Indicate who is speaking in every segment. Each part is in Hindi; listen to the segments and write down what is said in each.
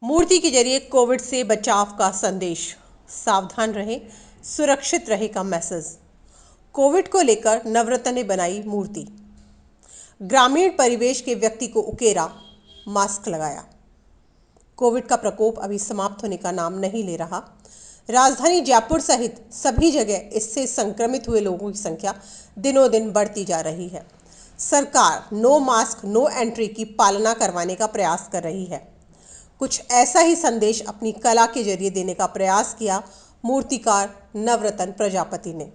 Speaker 1: मूर्ति के जरिए कोविड से बचाव का संदेश, सावधान रहे, सुरक्षित रहे का मैसेज। कोविड को लेकर नवरत्न ने बनाई मूर्ति, ग्रामीण परिवेश के व्यक्ति को उकेरा, मास्क लगाया। कोविड का प्रकोप अभी समाप्त होने का नाम नहीं ले रहा। राजधानी जयपुर सहित सभी जगह इससे संक्रमित हुए लोगों की संख्या दिनों दिन बढ़ती जा रही है। सरकार नो मास्क नो एंट्री की पालना करवाने का प्रयास कर रही है। कुछ ऐसा ही संदेश अपनी कला के जरिए देने का प्रयास किया मूर्तिकार नवरत्न प्रजापति ने।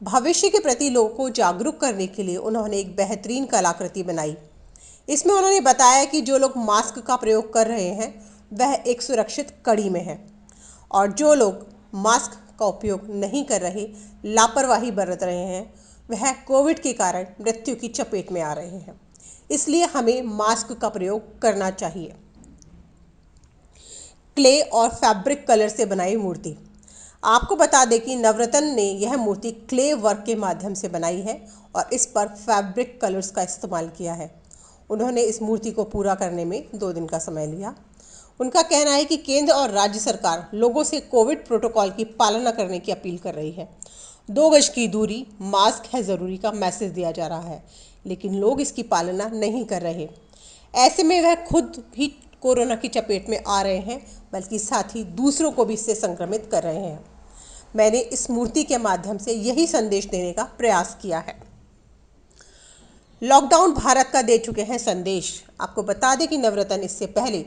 Speaker 1: भविष्य के प्रति लोगों को जागरूक करने के लिए उन्होंने एक बेहतरीन कलाकृति बनाई। इसमें उन्होंने बताया कि जो लोग मास्क का प्रयोग कर रहे हैं वह एक सुरक्षित कड़ी में है, और जो लोग मास्क का उपयोग नहीं कर रहे, लापरवाही बरत रहे हैं, वह कोविड के कारण मृत्यु की चपेट में आ रहे हैं। इसलिए हमें मास्क का प्रयोग करना चाहिए। क्ले और फैब्रिक कलर से बनाई मूर्ति। आपको बता दें कि नवरत्न ने यह मूर्ति क्ले वर्क के माध्यम से बनाई है और इस पर फैब्रिक कलर्स का इस्तेमाल किया है। उन्होंने इस मूर्ति को पूरा करने में 2 दिन का समय लिया। उनका कहना है कि केंद्र और राज्य सरकार लोगों से कोविड प्रोटोकॉल की पालना करने की अपील कर रही है। 2 गज की दूरी, मास्क है ज़रूरी का मैसेज दिया जा रहा है, लेकिन लोग इसकी पालना नहीं कर रहे। ऐसे में वह खुद भी कोरोना की चपेट में आ रहे हैं, बल्कि साथ ही दूसरों को भी इससे संक्रमित कर रहे हैं। मैंने इस मूर्ति के माध्यम से यही संदेश देने का प्रयास किया है। लॉकडाउन भारत का दे चुके हैं संदेश। आपको बता दें कि नवरत्न इससे पहले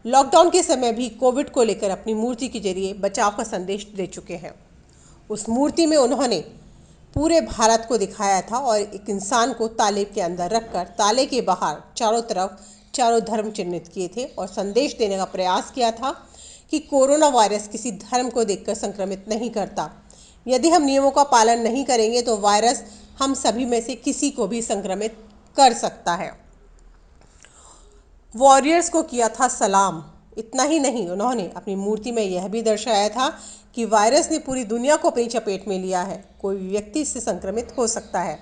Speaker 1: लॉकडाउन के समय भी कोविड को लेकर अपनी मूर्ति के जरिए बचाव का संदेश दे चुके हैं। उस मूर्ति में उन्होंने पूरे भारत को दिखाया था और एक इंसान को ताले के अंदर रखकर ताले के बाहर चारों तरफ 4 धर्म चिन्हित किए थे और संदेश देने का प्रयास किया था कि कोरोना वायरस किसी धर्म को देखकर संक्रमित नहीं करता। यदि हम नियमों का पालन नहीं करेंगे तो वायरस हम सभी में से किसी को भी संक्रमित कर सकता है। वॉरियर्स को किया था सलाम। इतना ही नहीं, उन्होंने अपनी मूर्ति में यह भी दर्शाया था कि वायरस ने पूरी दुनिया को अपनी चपेट में लिया है। कोई भी व्यक्ति इससे संक्रमित हो सकता है,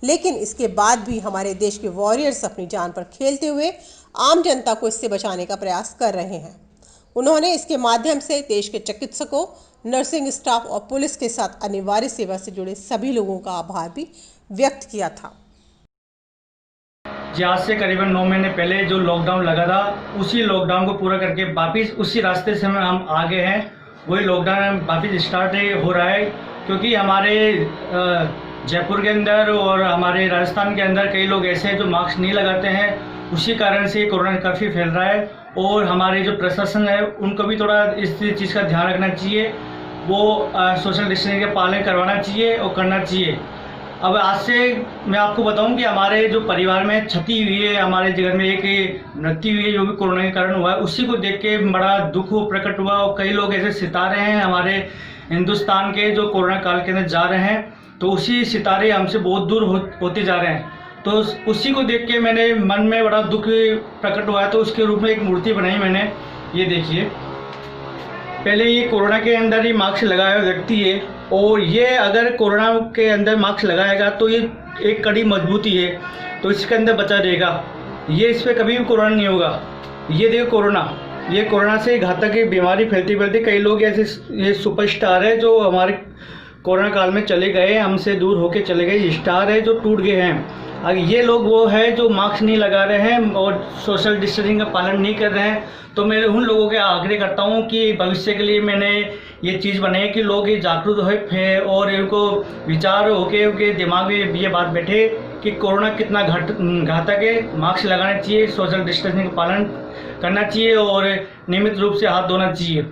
Speaker 1: लेकिन इसके बाद भी हमारे देश के वॉरियर्स अपनी जान पर खेलते हुए आम जनता को इससे बचाने का प्रयास कर रहे हैं। उन्होंने इसके माध्यम से देश के चिकित्सकों, नर्सिंग स्टाफ और पुलिस के साथ अनिवार्य सेवा से जुड़े सभी लोगों का आभार भी व्यक्त किया था।
Speaker 2: आज से करीबन 9 महीने पहले जो लॉकडाउन लगा था, उसी लॉकडाउन को पूरा करके वापिस उसी रास्ते से हम आ गए हैं। वही लॉकडाउन वापिस स्टार्ट हो रहा है, क्योंकि हमारे जयपुर के अंदर और हमारे राजस्थान के अंदर कई लोग ऐसे हैं जो मास्क नहीं लगाते हैं। उसी कारण से कोरोना काफ़ी फैल रहा है और हमारे जो प्रशासन है उनको भी थोड़ा इस चीज़ का ध्यान रखना चाहिए। वो सोशल डिस्टेंसिंग का पालन करवाना चाहिए और करना चाहिए। अब आज से मैं आपको बताऊं कि हमारे जो परिवार में क्षति हुई है, हमारे घर में एक मृत्यु हुई है जो भी कोरोना के कारण हुआ है, उसी को देख के बड़ा दुख प्रकट हुआ। और कई लोग ऐसे सितारे हैं हमारे हिंदुस्तान के जो कोरोना काल के अंदर जा रहे हैं, तो उसी सितारे हमसे बहुत दूर होते जा रहे हैं। तो उसी को देख के मेरे मन में बड़ा दुख प्रकट हुआ है, तो उसके रूप में एक मूर्ति बनाई मैंने। ये देखिए, पहले ये कोरोना के अंदर ही मास्क लगाया हुआ व्यक्ति है, और ये अगर कोरोना के अंदर मास्क लगाएगा तो ये एक कड़ी मजबूती है, तो इसके अंदर बचा रहेगा। ये इस पर कभी भी कोरोना नहीं होगा। ये देखो कोरोना, ये कोरोना से घातक बीमारी फैलती फैलती कई लोग ऐसे ये सुपरस्टार है जो हमारे कोरोना काल में चले गए, हमसे दूर होके चले गए, स्टार है जो टूट गए हैं। अगर ये लोग वो है जो मास्क नहीं लगा रहे हैं और सोशल डिस्टेंसिंग का पालन नहीं कर रहे हैं, तो मैं उन लोगों के आग्रह करता हूँ कि भविष्य के लिए मैंने ये चीज़ बनाई कि लोग ये जागरूक हो और इनको विचार होके उनके दिमाग में ये बात बैठे कि कोरोना कितना घातक है। मास्क लगाना चाहिए, सोशल डिस्टेंसिंग का पालन करना चाहिए और नियमित रूप से हाथ धोना चाहिए।